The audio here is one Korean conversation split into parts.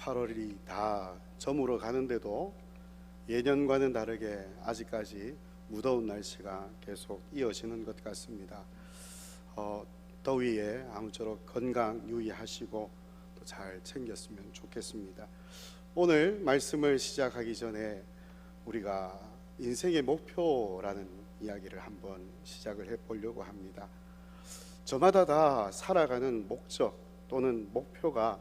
8월이 다 저물어 가는데도 예년과는 다르게 아직까지 무더운 날씨가 계속 이어지는 것 같습니다. 더위에 아무쪼록 건강 유의하시고 또 잘 챙겼으면 좋겠습니다. 오늘 말씀을 시작하기 전에 우리가 인생의 목표라는 이야기를 한번 시작을 해보려고 합니다. 저마다 다 살아가는 목적 또는 목표가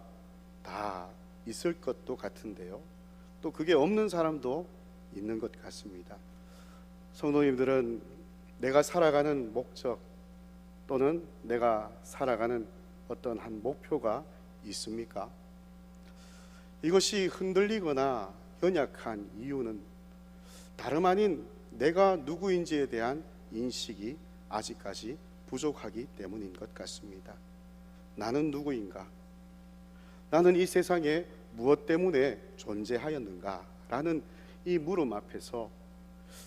다 있을 것도 같은데요, 또 그게 없는 사람도 있는 것 같습니다. 성도님들은 내가 살아가는 목적 또는 내가 살아가는 어떤 한 목표가 있습니까? 이것이 흔들리거나 연약한 이유는 다름 아닌 내가 누구인지에 대한 인식이 아직까지 부족하기 때문인 것 같습니다. 나는 누구인가? 나는 이 세상에 무엇 때문에 존재하였는가? 라는 이 물음 앞에서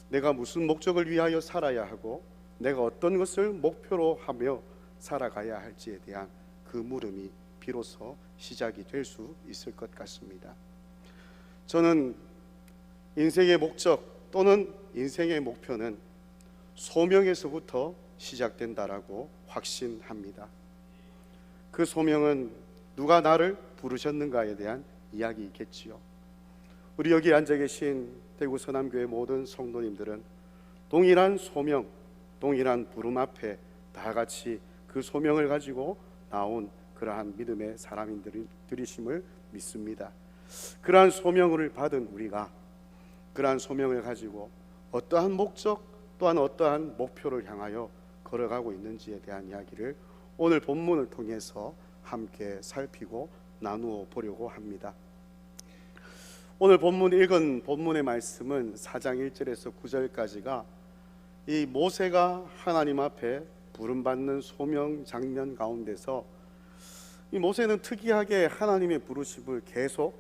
내가 무슨 목적을 위하여 살아야 하고 내가 어떤 것을 목표로 하며 살아가야 할지에 대한 그 물음이 비로소 시작이 될 수 있을 것 같습니다. 저는 인생의 목적 또는 인생의 목표는 소명에서부터 시작된다라고 확신합니다. 그 소명은 누가 나를 부르셨는가에 대한 이야기겠지요. 우리 여기 앉아 계신 대구 서남교회 모든 성도님들은 동일한 소명, 동일한 부름 앞에 다 같이 그 소명을 가지고 나온 그러한 믿음의 사람들이심을 믿습니다. 그러한 소명을 받은 우리가 그러한 소명을 가지고 어떠한 목적 또한 어떠한 목표를 향하여 걸어가고 있는지에 대한 이야기를 오늘 본문을 통해서 함께 살피고 나누어 보려고 합니다. 오늘 본문 읽은 본문의 말씀은 4장 1절에서 9절까지가 이 모세가 하나님 앞에 부름받는 소명 장면 가운데서 이 모세는 특이하게 하나님의 부르심을 계속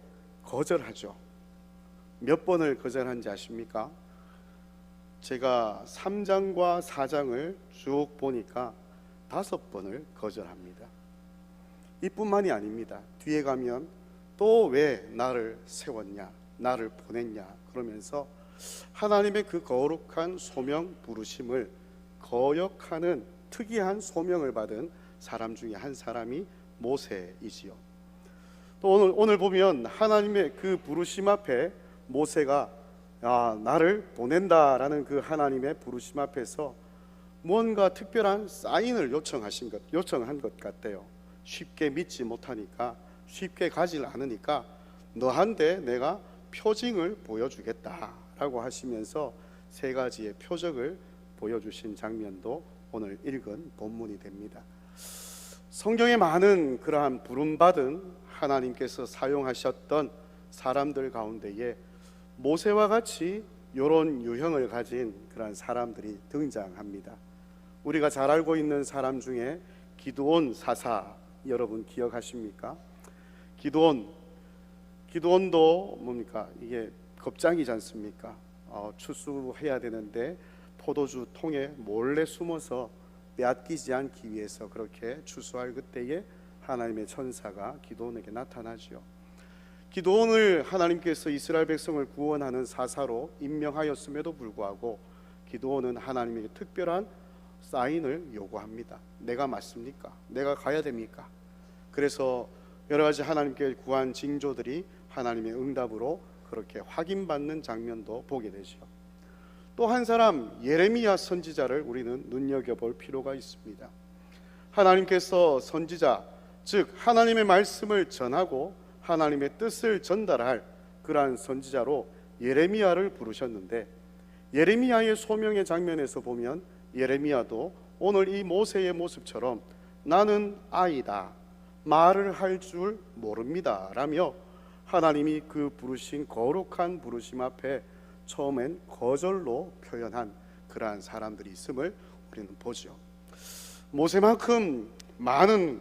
거절하죠. 몇 번을 거절한지 아십니까? 제가 3장과 4장을 쭉 보니까 5번을 거절합니다. 이뿐만이 아닙니다. 뒤에 가면 또 왜 나를 세웠냐, 나를 보냈냐 그러면서 하나님의 그 거룩한 소명 부르심을 거역하는 특이한 소명을 받은 사람 중에 한 사람이 모세이지요. 또 오늘 보면 하나님의 그 부르심 앞에 모세가 나를 보낸다라는 그 하나님의 부르심 앞에서 뭔가 특별한 사인을 요청한 것 같아요. 쉽게 믿지 못하니까, 쉽게 가지 않으니까 너한테 내가 표징을 보여주겠다라고 하시면서 3가지의 표적을 보여주신 장면도 오늘 읽은 본문이 됩니다. 성경에 많은 그러한 부름받은 하나님께서 사용하셨던 사람들 가운데에 모세와 같이 이런 유형을 가진 그러한 사람들이 등장합니다. 우리가 잘 알고 있는 사람 중에 기드온 사사 여러분 기억하십니까? 기드온도 뭡니까? 이게 겁장이지 않습니까? 추수해야 되는데 포도주 통에 몰래 숨어서 빼앗기지 않기 위해서 그렇게 추수할 그때에 하나님의 천사가 기드온에게 나타나지요. 기드온을 하나님께서 이스라엘 백성을 구원하는 사사로 임명하였음에도 불구하고 기드온은 하나님에게 특별한 사인을 요구합니다. 내가 맞습니까? 내가 가야 됩니까? 그래서 여러 가지 하나님께 구한 징조들이 하나님의 응답으로 그렇게 확인받는 장면도 보게 되죠. 또 한 사람 예레미야 선지자를 우리는 눈여겨볼 필요가 있습니다. 하나님께서 선지자, 즉 하나님의 말씀을 전하고 하나님의 뜻을 전달할 그러한 선지자로 예레미야를 부르셨는데, 예레미야의 소명의 장면에서 보면 예레미야도 오늘 이 모세의 모습처럼 나는 아이다, 말을 할 줄 모릅니다 라며 하나님이 그 부르신 거룩한 부르심 앞에 처음엔 거절로 표현한 그러한 사람들이 있음을 우리는 보죠. 모세만큼 많은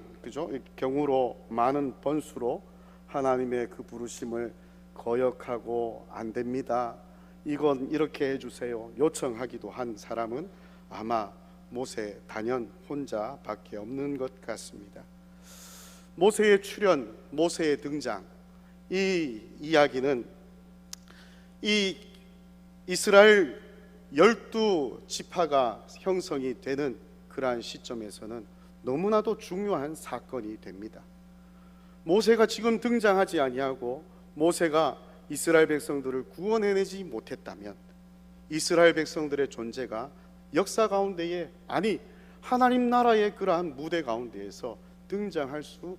경우로 많은 번수로 하나님의 그 부르심을 거역하고 안 됩니다, 이건 이렇게 해주세요 요청하기도 한 사람은 아마 모세 단연 혼자밖에 없는 것 같습니다. 모세의 출현, 모세의 등장, 이 이야기는 이 이스라엘 12지파가 형성이 되는 그러한 시점에서는 너무나도 중요한 사건이 됩니다. 모세가 지금 등장하지 아니하고 모세가 이스라엘 백성들을 구원해내지 못했다면 이스라엘 백성들의 존재가 역사 가운데에, 아니 하나님 나라의 그러한 무대 가운데에서 등장할 수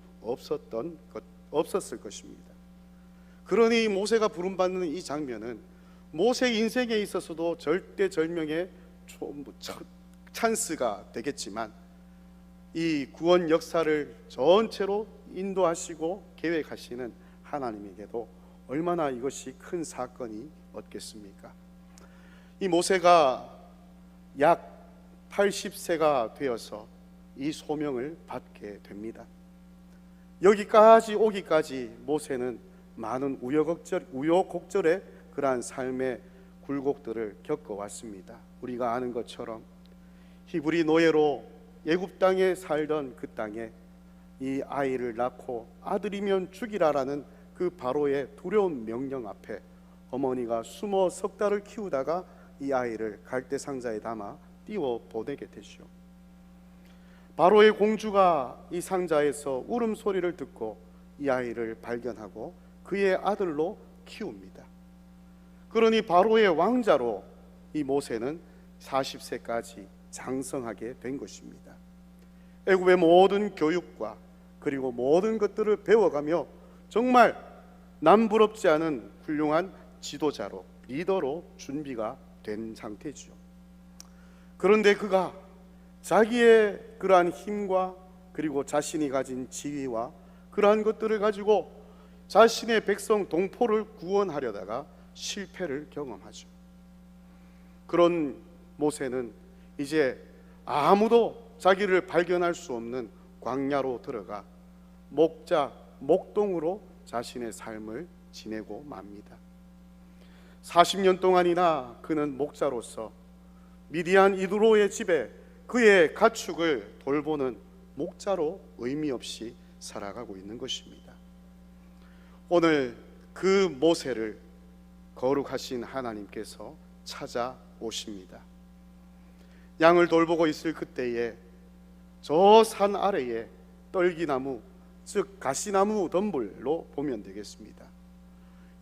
없었을 것입니다. 그러니 모세가 부름받는 이 장면은 모세 인생에 있어서도 절대절명의 찬스가 되겠지만 이 구원 역사를 전체로 인도하시고 계획하시는 하나님에게도 얼마나 이것이 큰 사건이 없겠습니까? 이 모세가 약 80세가 되어서 이 소명을 받게 됩니다. 여기까지 오기까지 모세는 많은 우여곡절의 그러한 삶의 굴곡들을 겪어왔습니다. 우리가 아는 것처럼 히브리 노예로 애굽 땅에 살던 그 땅에 이 아이를 낳고 아들이면 죽이라라는 그 바로의 두려운 명령 앞에 어머니가 숨어 석 달을 키우다가 이 아이를 갈대 상자에 담아 띄워 보내게 되죠. 바로의 공주가 이 상자에서 울음소리를 듣고 이 아이를 발견하고 그의 아들로 키웁니다. 그러니 바로의 왕자로 이 모세는 40세까지 장성하게 된 것입니다. 애굽의 모든 교육과 그리고 모든 것들을 배워가며 정말 남부럽지 않은 훌륭한 지도자로, 리더로 준비가 된 상태죠. 그런데 그가 자기의 그러한 힘과 그리고 자신이 가진 지위와 그러한 것들을 가지고 자신의 백성 동포를 구원하려다가 실패를 경험하죠. 그런 모세는 이제 아무도 자기를 발견할 수 없는 광야로 들어가 목동으로 자신의 삶을 지내고 맙니다. 40년 동안이나 그는 목자로서 미디안 이드로의 집에 그의 가축을 돌보는 목자로 의미 없이 살아가고 있는 것입니다. 오늘 그 모세를 거룩하신 하나님께서 찾아오십니다. 양을 돌보고 있을 그때에 저 산 아래에 떨기나무, 즉 가시나무 덤불로 보면 되겠습니다.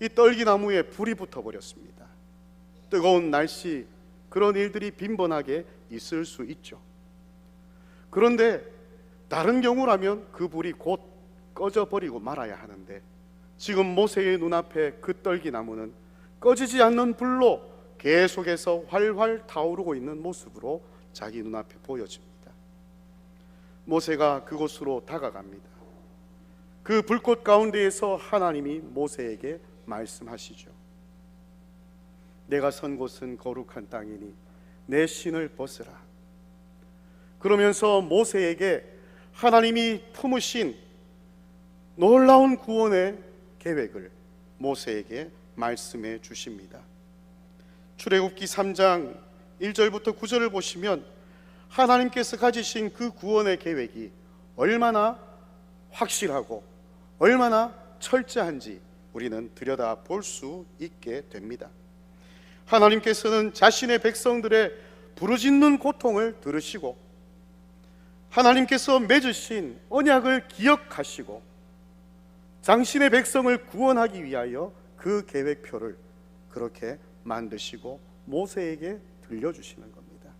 이 떨기나무에 불이 붙어버렸습니다. 뜨거운 날씨, 그런 일들이 빈번하게 있을 수 있죠. 그런데 다른 경우라면 그 불이 곧 꺼져버리고 말아야 하는데 지금 모세의 눈앞에 그 떨기나무는 꺼지지 않는 불로 계속해서 활활 타오르고 있는 모습으로 자기 눈앞에 보여집니다. 모세가 그곳으로 다가갑니다. 그 불꽃 가운데에서 하나님이 모세에게 말씀하시죠. 내가 선 곳은 거룩한 땅이니 내 신을 벗으라. 그러면서 모세에게 하나님이 품으신 놀라운 구원의 계획을 모세에게 말씀해 주십니다. 출애굽기 3장 1절부터 9절을 보시면 하나님께서 가지신 그 구원의 계획이 얼마나 확실하고 얼마나 철저한지 우리는 들여다볼 수 있게 됩니다. 하나님께서는 자신의 백성들의 부르짖는 고통을 들으시고 하나님께서 맺으신 언약을 기억하시고 당신의 백성을 구원하기 위하여 그 계획표를 그렇게 만드시고 모세에게 들려주시는 겁니다.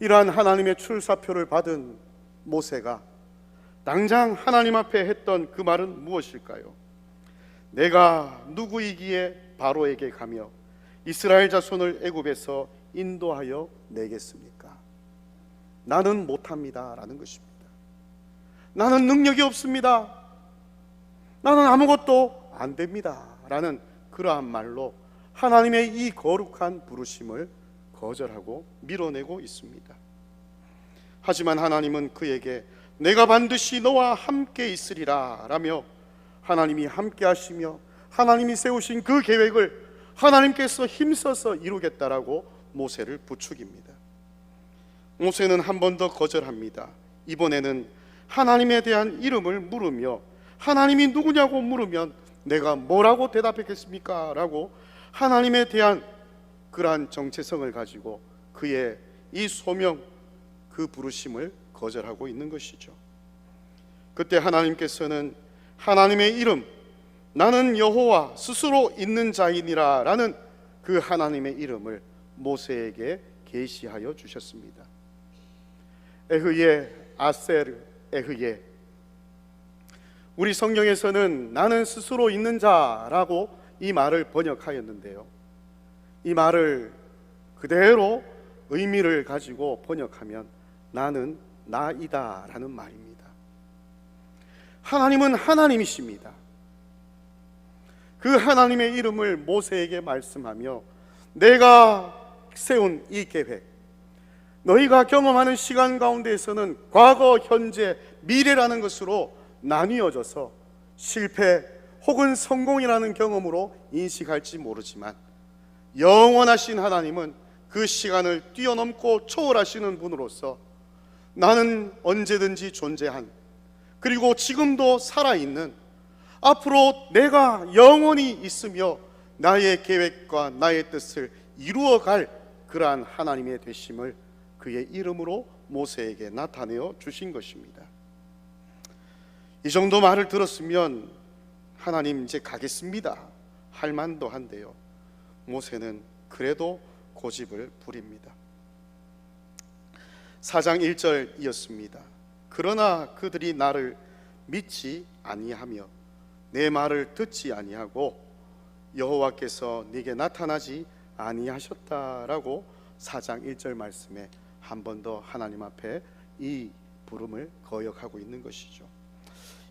이러한 하나님의 출사표를 받은 모세가 당장 하나님 앞에 했던 그 말은 무엇일까요? 내가 누구이기에 바로에게 가며 이스라엘 자손을 애굽에서 인도하여 내겠습니까? 나는 못합니다 라는 것입니다. 나는 능력이 없습니다. 나는 아무것도 안 됩니다 라는 그러한 말로 하나님의 이 거룩한 부르심을 거절하고 밀어내고 있습니다. 하지만 하나님은 그에게 내가 반드시 너와 함께 있으리라 라며 하나님이 함께 하시며 하나님이 세우신 그 계획을 하나님께서 힘써서 이루겠다라고 모세를 부추깁니다. 모세는 한 번 더 거절합니다. 이번에는 하나님에 대한 이름을 물으며 하나님이 누구냐고 물으면 내가 뭐라고 대답했겠습니까? 라고 하나님에 대한 그러한 정체성을 가지고 그의 이 소명, 그 부르심을 거절하고 있는 것이죠. 그때 하나님께서는 하나님의 이름, 나는 여호와 스스로 있는 자이니라 라는 그 하나님의 이름을 모세에게 계시하여 주셨습니다. 에흐예, 아셀, 에흐예. 우리 성경에서는 나는 스스로 있는 자라고 이 말을 번역하였는데요, 이 말을 그대로 의미를 가지고 번역하면 나는 나이다 라는 말입니다. 하나님은 하나님이십니다. 그 하나님의 이름을 모세에게 말씀하며 내가 세운 이 계획, 너희가 경험하는 시간 가운데에서는 과거, 현재, 미래라는 것으로 나뉘어져서 실패 혹은 성공이라는 경험으로 인식할지 모르지만 영원하신 하나님은 그 시간을 뛰어넘고 초월하시는 분으로서 나는 언제든지 존재한, 그리고 지금도 살아있는, 앞으로 내가 영원히 있으며 나의 계획과 나의 뜻을 이루어갈 그러한 하나님의 되심을 그의 이름으로 모세에게 나타내어 주신 것입니다. 이 정도 말을 들었으면 하나님 이제 가겠습니다 할 만도 한데요, 모세는 그래도 고집을 부립니다. 4장 1절이었습니다. 그러나 그들이 나를 믿지 아니하며 내 말을 듣지 아니하고 여호와께서 네게 나타나지 아니하셨다라고 4장 1절 말씀에 한 번 더 하나님 앞에 이 부름을 거역하고 있는 것이죠.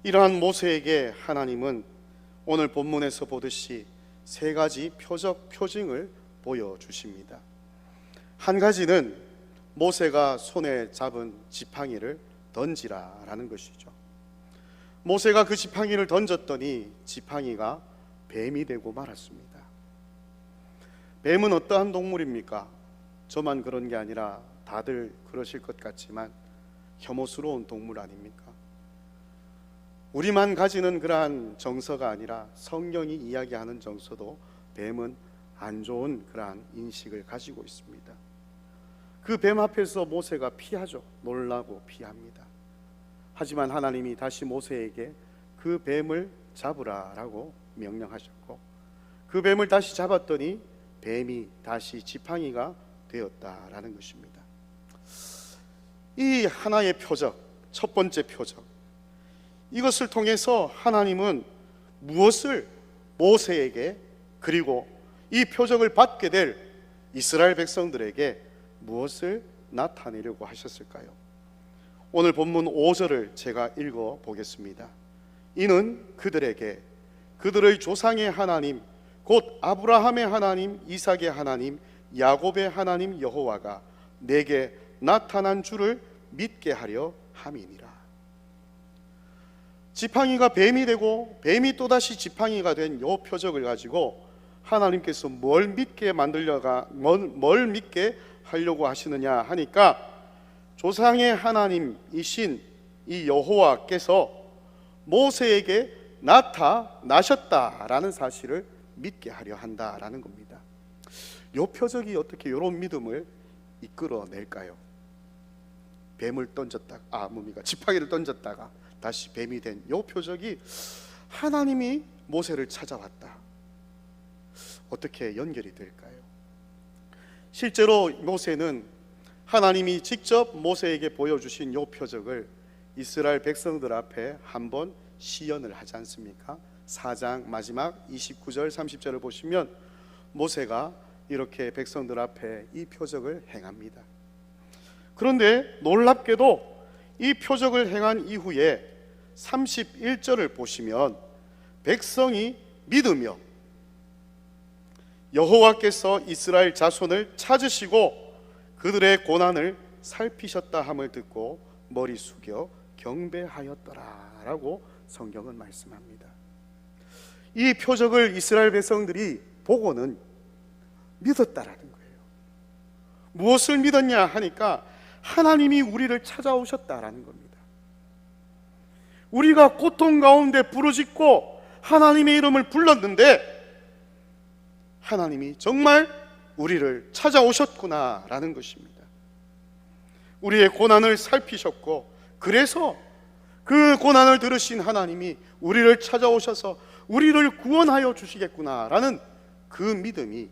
이러한 모세에게 하나님은 오늘 본문에서 보듯이 세 가지 표징을 보여주십니다. 한 가지는 모세가 손에 잡은 지팡이를 던지라라는 것이죠. 모세가 그 지팡이를 던졌더니 지팡이가 뱀이 되고 말았습니다. 뱀은 어떠한 동물입니까? 저만 그런 게 아니라 다들 그러실 것 같지만 혐오스러운 동물 아닙니까? 우리만 가지는 그러한 정서가 아니라 성경이 이야기하는 정서도 뱀은 안 좋은 그러한 인식을 가지고 있습니다. 그 뱀 앞에서 모세가 피하죠. 놀라고 피합니다. 하지만 하나님이 다시 모세에게 그 뱀을 잡으라라고 명령하셨고, 그 뱀을 다시 잡았더니 뱀이 다시 지팡이가 되었다라는 것입니다. 이 하나의 표적, 첫 번째 표적, 이것을 통해서 하나님은 무엇을 모세에게, 그리고 이 표적을 받게 될 이스라엘 백성들에게 무엇을 나타내려고 하셨을까요? 오늘 본문 5절을 제가 읽어 보겠습니다. 이는 그들에게 그들의 조상의 하나님 곧 아브라함의 하나님, 이삭의 하나님, 야곱의 하나님 여호와가 내게 나타난 줄을 믿게 하려 함이니라. 지팡이가 뱀이 되고 뱀이 또다시 지팡이가 된 이 표적을 가지고 하나님께서 뭘 믿게 하려고 하시느냐 하니까, 조상의 하나님이신 이 여호와께서 모세에게 나타나셨다라는 사실을 믿게 하려 한다라는 겁니다. 이 표적이 어떻게 이런 믿음을 이끌어낼까요? 뱀을 던졌다가 지팡이를 던졌다가 다시 뱀이 된 이 표적이 하나님이 모세를 찾아왔다, 어떻게 연결이 될까요? 실제로 모세는 하나님이 직접 모세에게 보여주신 이 표적을 이스라엘 백성들 앞에 한번 시연을 하지 않습니까? 4장 마지막 29절 30절을 보시면 모세가 이렇게 백성들 앞에 이 표적을 행합니다. 그런데 놀랍게도 이 표적을 행한 이후에 31절을 보시면 백성이 믿으며 여호와께서 이스라엘 자손을 찾으시고 그들의 고난을 살피셨다 함을 듣고 머리 숙여 경배하였더라라고 성경은 말씀합니다. 이 표적을 이스라엘 백성들이 보고는 믿었다라는 거예요. 무엇을 믿었냐 하니까 하나님이 우리를 찾아오셨다라는 겁니다. 우리가 고통 가운데 부르짖고 하나님의 이름을 불렀는데 하나님이 정말 우리를 찾아오셨구나라는 것입니다. 우리의 고난을 살피셨고, 그래서 그 고난을 들으신 하나님이 우리를 찾아오셔서 우리를 구원하여 주시겠구나라는 그 믿음이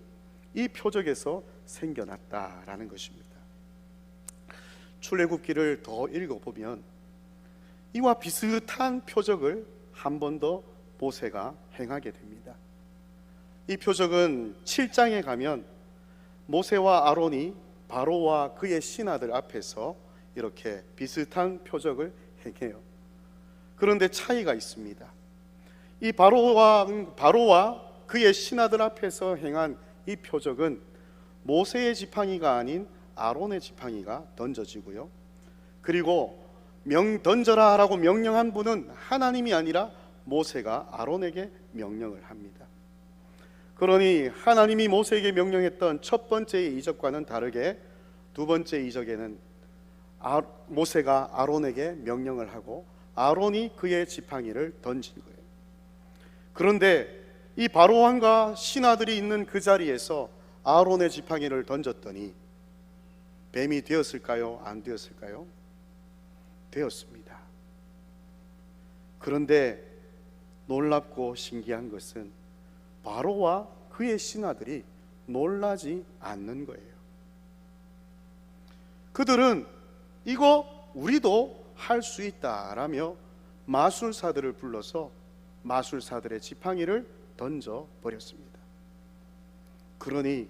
이 표적에서 생겨났다라는 것입니다. 출애굽기를 더 읽어보면 이와 비슷한 표적을 한 번 더 모세가 행하게 됩니다. 이 표적은 7장에 가면 모세와 아론이 바로와 그의 신하들 앞에서 이렇게 비슷한 표적을 행해요. 그런데 차이가 있습니다. 이 바로와 그의 신하들 앞에서 행한 이 표적은 모세의 지팡이가 아닌 아론의 지팡이가 던져지고요, 그리고 던져라 라고 명령한 분은 하나님이 아니라 모세가 아론에게 명령을 합니다. 그러니 하나님이 모세에게 명령했던 첫 번째의 이적과는 다르게 두 번째 이적에는 모세가 아론에게 명령을 하고 아론이 그의 지팡이를 던진 거예요. 그런데 이 바로왕과 신하들이 있는 그 자리에서 아론의 지팡이를 던졌더니 뱀이 되었을까요? 안 되었을까요? 되었습니다. 그런데 놀랍고 신기한 것은 바로와 그의 신하들이 놀라지 않는 거예요. 그들은 이거 우리도 할 수 있다라며 마술사들을 불러서 마술사들의 지팡이를 던져 버렸습니다. 그러니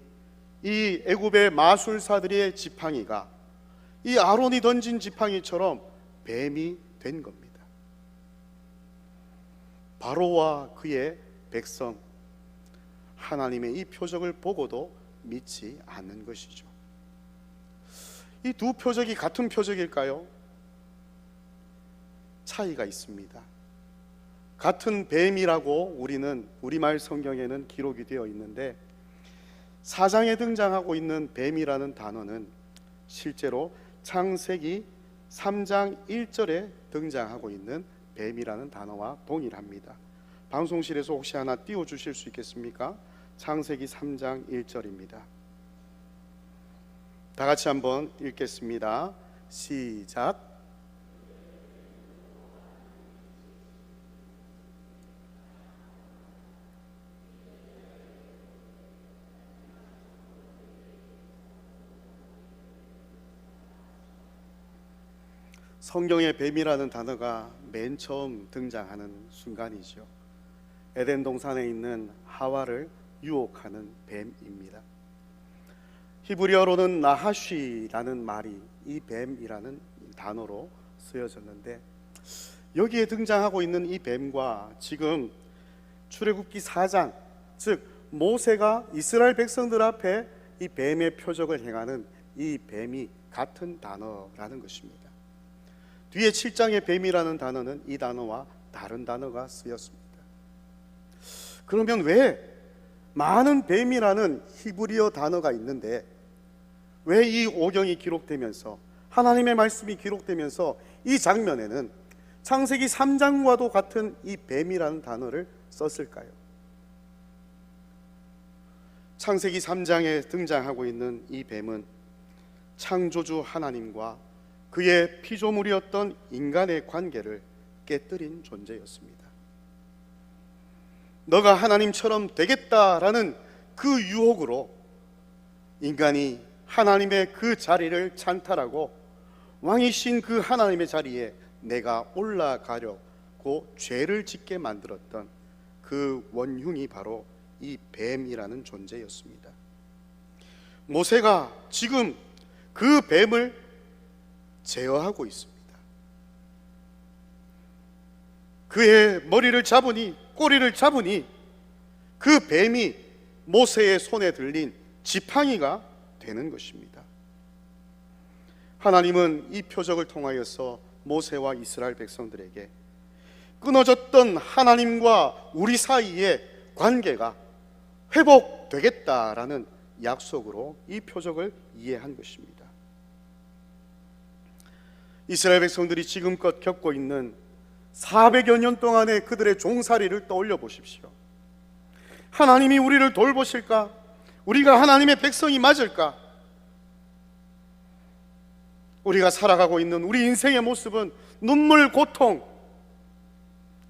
이 애굽의 마술사들의 지팡이가 이 아론이 던진 지팡이처럼 뱀이 된 겁니다. 바로와 그의 백성, 하나님의 이 표적을 보고도 믿지 않는 것이죠. 이 두 표적이 같은 표적일까요? 차이가 있습니다. 같은 뱀이라고 우리말 성경에는 기록이 되어 있는데 4장에 등장하고 있는 뱀이라는 단어는 실제로 창세기 3장 1절에 등장하고 있는 뱀이라는 단어와 동일합니다. 방송실에서 혹시 하나 띄워주실 수 있겠습니까? 창세기 3장 1절입니다. 다 같이 한번 읽겠습니다. 시작. 성경에 뱀이라는 단어가 맨 처음 등장하는 순간이죠. 에덴 동산에 있는 하와를 유혹하는 뱀입니다. 히브리어로는 나하쉬라는 말이 이 뱀이라는 단어로 쓰여졌는데, 여기에 등장하고 있는 이 뱀과 지금 출애굽기 4장, 즉 모세가 이스라엘 백성들 앞에 이 뱀의 표적을 행하는 이 뱀이 같은 단어라는 것입니다. 뒤에 7장의 뱀이라는 단어는 이 단어와 다른 단어가 쓰였습니다. 그러면 왜 많은 뱀이라는 히브리어 단어가 있는데 왜 이 오경이 기록되면서 하나님의 말씀이 기록되면서 이 장면에는 창세기 3장과도 같은 이 뱀이라는 단어를 썼을까요? 창세기 3장에 등장하고 있는 이 뱀은 창조주 하나님과 그의 피조물이었던 인간의 관계를 깨뜨린 존재였습니다. 너가 하나님처럼 되겠다라는 그 유혹으로 인간이 하나님의 그 자리를 찬탈하고 왕이신 그 하나님의 자리에 내가 올라가려고 죄를 짓게 만들었던 그 원흉이 바로 이 뱀이라는 존재였습니다. 모세가 지금 그 뱀을 제어하고 있습니다. 그의 머리를 잡으니, 꼬리를 잡으니 그 뱀이 모세의 손에 들린 지팡이가 되는 것입니다. 하나님은 이 표적을 통하여서 모세와 이스라엘 백성들에게 끊어졌던 하나님과 우리 사이의 관계가 회복되겠다라는 약속으로 이 표적을 이해한 것입니다. 이스라엘 백성들이 지금껏 겪고 있는 400여 년 동안의 그들의 종살이를 떠올려 보십시오. 하나님이 우리를 돌보실까? 우리가 하나님의 백성이 맞을까? 우리가 살아가고 있는 우리 인생의 모습은 눈물, 고통,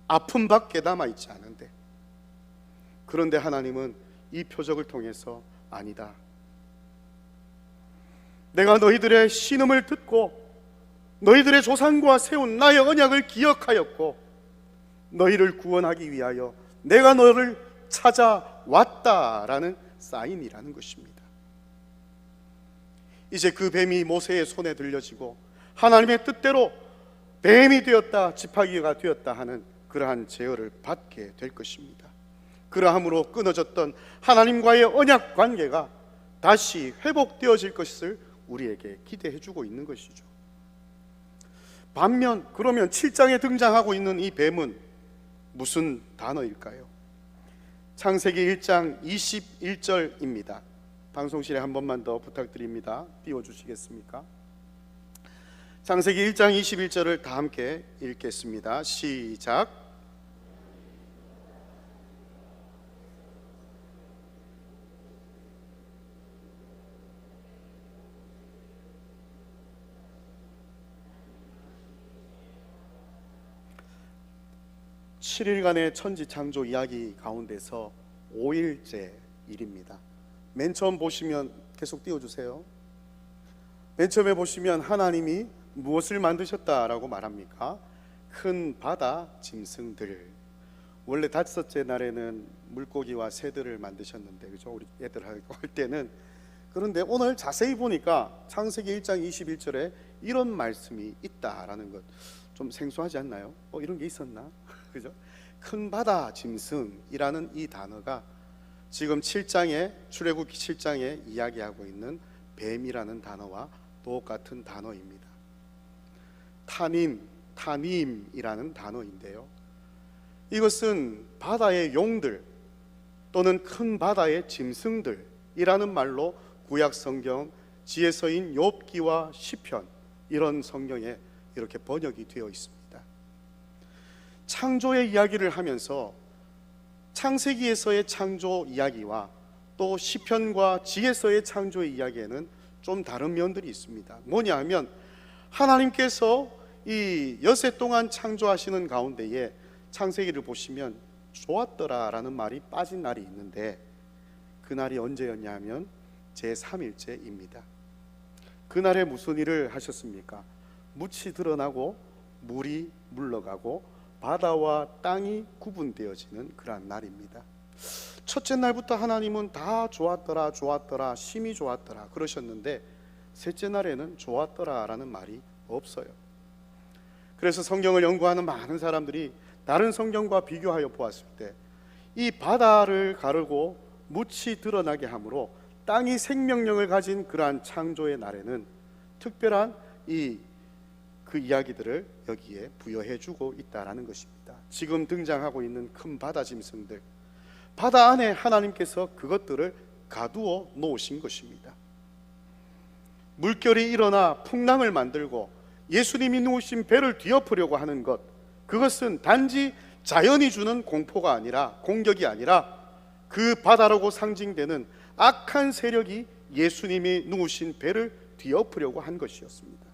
아픔밖에 남아있지 않은데, 그런데 하나님은 이 표적을 통해서 아니다, 내가 너희들의 신음을 듣고 너희들의 조상과 세운 나의 언약을 기억하였고 너희를 구원하기 위하여 내가 너를 찾아왔다라는 사인이라는 것입니다. 이제 그 뱀이 모세의 손에 들려지고 하나님의 뜻대로 뱀이 되었다, 지팡이가 되었다 하는 그러한 제어를 받게 될 것입니다. 그러함으로 끊어졌던 하나님과의 언약 관계가 다시 회복되어질 것을 우리에게 기대해 주고 있는 것이죠. 반면 그러면 7장에 등장하고 있는 이 뱀은 무슨 단어일까요? 창세기 1장 21절입니다. 방송실에 한 번만 더 부탁드립니다. 띄워주시겠습니까? 창세기 1장 21절을 다 함께 읽겠습니다. 시작. 7일간의 천지창조 이야기 가운데서 5일째 일입니다. 맨 처음 보시면 계속 띄워주세요. 맨 처음에 보시면 하나님이 무엇을 만드셨다라고 말합니까? 큰 바다 짐승들. 원래 5째 날에는 물고기와 새들을 만드셨는데, 그죠? 우리 애들 할 때는. 그런데 오늘 자세히 보니까 창세기 1장 21절에 이런 말씀이 있다라는 것 좀 생소하지 않나요? 이런 게 있었나? 그죠? 큰 바다 짐승이라는 이 단어가 지금 7장에, 출애굽기 7장에 이야기하고 있는 뱀이라는 단어와 똑같은 단어입니다. 타님이라는 단어인데요, 이것은 바다의 용들 또는 큰 바다의 짐승들이라는 말로 구약 성경 지혜서인 욥기와 시편, 이런 성경에 이렇게 번역이 되어 있습니다. 창조의 이야기를 하면서 창세기에서의 창조 이야기와 또 시편과 지혜서의 창조의 이야기에는 좀 다른 면들이 있습니다. 뭐냐 하면 하나님께서 이 엿새 동안 창조하시는 가운데에 창세기를 보시면 좋았더라라는 말이 빠진 날이 있는데, 그 날이 언제였냐 하면 제3일째입니다. 그날에 무슨 일을 하셨습니까? 묻이 드러나고 물이 물러가고 바다와 땅이 구분되어지는 그러한 날입니다. 첫째 날부터 하나님은 다 좋았더라, 심히 좋았더라 그러셨는데, 셋째 날에는 좋았더라라는 말이 없어요. 그래서 성경을 연구하는 많은 사람들이 다른 성경과 비교하여 보았을 때 이 바다를 가르고 묻이 드러나게 함으로 땅이 생명력을 가진 그러한 창조의 날에는 특별한 그 이야기들을 여기에 부여해주고 있다라는 것입니다. 지금 등장하고 있는 큰 바다 짐승들, 바다 안에 하나님께서 그것들을 가두어 놓으신 것입니다. 물결이 일어나 풍랑을 만들고 예수님이 누우신 배를 뒤엎으려고 하는 것, 그것은 단지 자연이 주는 공포가 아니라, 공격이 아니라 그 바다라고 상징되는 악한 세력이 예수님이 누우신 배를 뒤엎으려고 한 것이었습니다.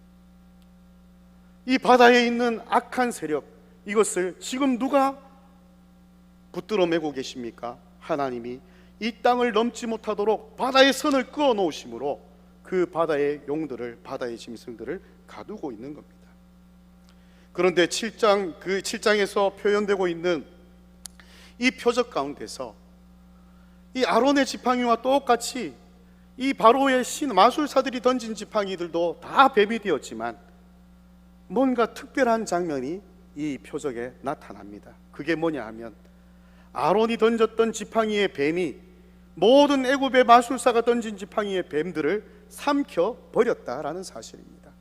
이 바다에 있는 악한 세력, 이것을 지금 누가 붙들어 매고 계십니까? 하나님이 이 땅을 넘지 못하도록 바다의 선을 그어 놓으심으로 그 바다의 용들을, 바다의 짐승들을 가두고 있는 겁니다. 그런데 7장에서 표현되고 있는 이 표적 가운데서 이 아론의 지팡이와 똑같이 이 바로의 마술사들이 던진 지팡이들도 다 뱀이 되었지만 뭔가 특별한 장면이 이 표적에 나타납니다. 그게 뭐냐 하면 아론이 던졌던 지팡이의 뱀이 모든 애굽의 마술사가 던진 지팡이의 뱀들을 삼켜 버렸다라는 사실입니다.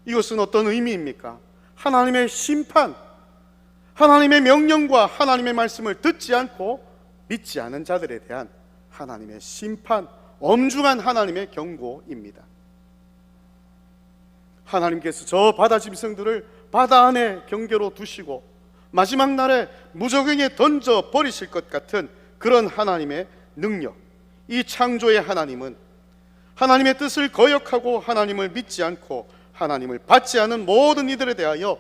이것은 어떤 의미입니까? 하나님의 심판, 하나님의 명령과 하나님의 말씀을 듣지 않고 믿지 않은 자들에 대한 하나님의 심판, 엄중한 하나님의 경고입니다. 하나님께서 저 바다 짐승들을 바다 안에 경계로 두시고 마지막 날에 무저갱에 던져 버리실 것 같은 그런 하나님의 능력, 이 창조의 하나님은 하나님의 뜻을 거역하고 하나님을 믿지 않고 하나님을 받지 않은 모든 이들에 대하여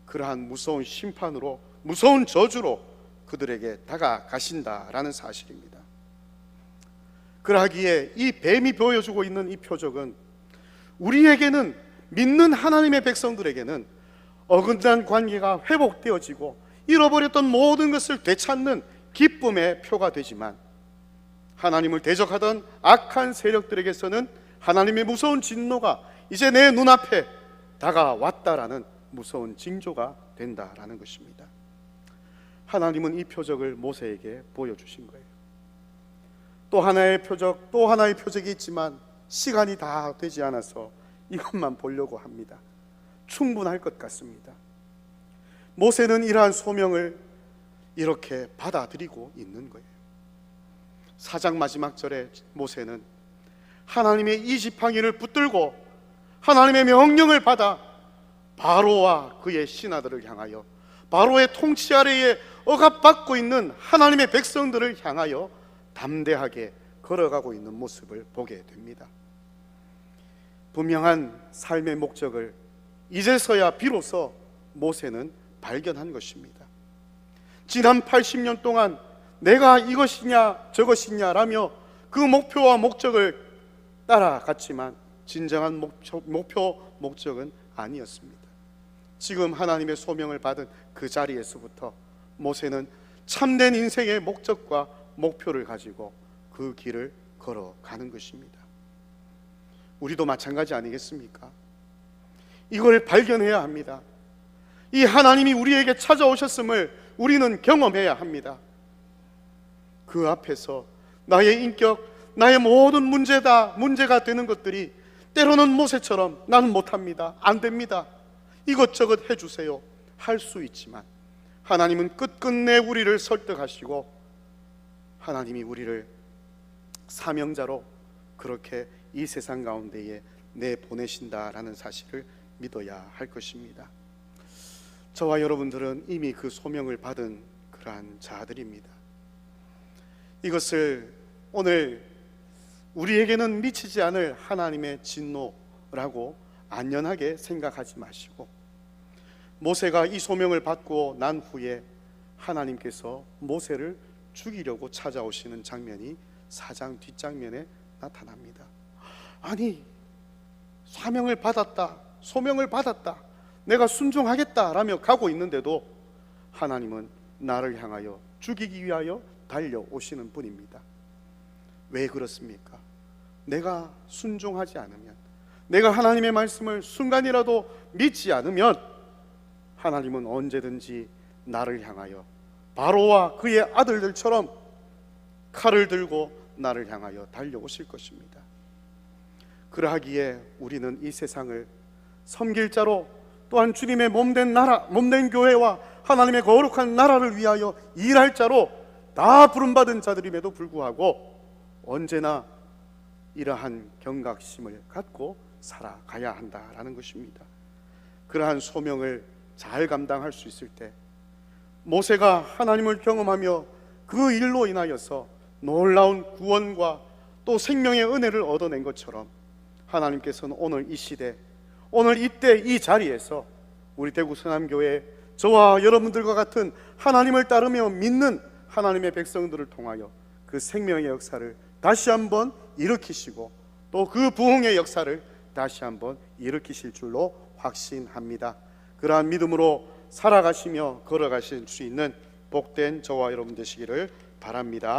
그러한 무서운 심판으로, 무서운 저주로 그들에게 다가가신다라는 사실입니다. 그러하기에 이 뱀이 보여주고 있는 이 표적은 우리에게는, 믿는 하나님의 백성들에게는 어긋난 관계가 회복되어지고 잃어버렸던 모든 것을 되찾는 기쁨의 표가 되지만, 하나님을 대적하던 악한 세력들에게서는 하나님의 무서운 진노가 이제 내 눈앞에 다가왔다라는 무서운 징조가 된다라는 것입니다. 하나님은 이 표적을 모세에게 보여주신 거예요. 또 하나의 표적이 있지만 시간이 다 되지 않아서 이것만 보려고 합니다. 충분할 것 같습니다. 모세는 이러한 소명을 이렇게 받아들이고 있는 거예요. 4장 마지막 절에 모세는 하나님의 이 지팡이를 붙들고 하나님의 명령을 받아 바로와 그의 신하들을 향하여, 바로의 통치 아래에 억압받고 있는 하나님의 백성들을 향하여 담대하게 걸어가고 있는 모습을 보게 됩니다. 분명한 삶의 목적을 이제서야 비로소 모세는 발견한 것입니다. 지난 80년 동안 내가 이것이냐 저것이냐라며 그 목표와 목적을 따라갔지만 진정한 목적은 아니었습니다. 지금 하나님의 소명을 받은 그 자리에서부터 모세는 참된 인생의 목적과 목표를 가지고 그 길을 걸어가는 것입니다. 우리도 마찬가지 아니겠습니까? 이걸 발견해야 합니다. 이 하나님이 우리에게 찾아오셨음을 우리는 경험해야 합니다. 그 앞에서 나의 인격, 나의 모든 문제가 되는 것들이 때로는 모세처럼 나는 못합니다, 안 됩니다, 이것저것 해주세요 할 수 있지만, 하나님은 끝끝내 우리를 설득하시고 하나님이 우리를 사명자로 그렇게 이 세상 가운데에 내보내신다라는 사실을 믿어야 할 것입니다. 저와 여러분들은 이미 그 소명을 받은 그러한 자들입니다. 이것을 오늘 우리에게는 미치지 않을 하나님의 진노라고 안연하게 생각하지 마시고, 모세가 이 소명을 받고 난 후에 하나님께서 모세를 죽이려고 찾아오시는 장면이 4장 뒷장면에 나타납니다. 아니, 사명을 받았다, 소명을 받았다, 내가 순종하겠다라며 가고 있는데도 하나님은 나를 향하여 죽이기 위하여 달려오시는 분입니다. 왜 그렇습니까? 내가 순종하지 않으면, 내가 하나님의 말씀을 순간이라도 믿지 않으면 하나님은 언제든지 나를 향하여 바로와 그의 아들들처럼 칼을 들고 나를 향하여 달려오실 것입니다. 그러하기에 우리는 이 세상을 섬길 자로, 또한 주님의 몸된 교회와 하나님의 거룩한 나라를 위하여 일할 자로 다 부름받은 자들임에도 불구하고 언제나 이러한 경각심을 갖고 살아가야 한다라는 것입니다. 그러한 소명을 잘 감당할 수 있을 때, 모세가 하나님을 경험하며 그 일로 인하여서 놀라운 구원과 또 생명의 은혜를 얻어낸 것처럼, 하나님께서는 오늘 이 시대, 오늘 이때 이 자리에서 우리 대구 서남교회 저와 여러분들과 같은 하나님을 따르며 믿는 하나님의 백성들을 통하여 그 생명의 역사를 다시 한번 일으키시고 또 그 부흥의 역사를 다시 한번 일으키실 줄로 확신합니다. 그러한 믿음으로 살아가시며 걸어가실 수 있는 복된 저와 여러분 되시기를 바랍니다.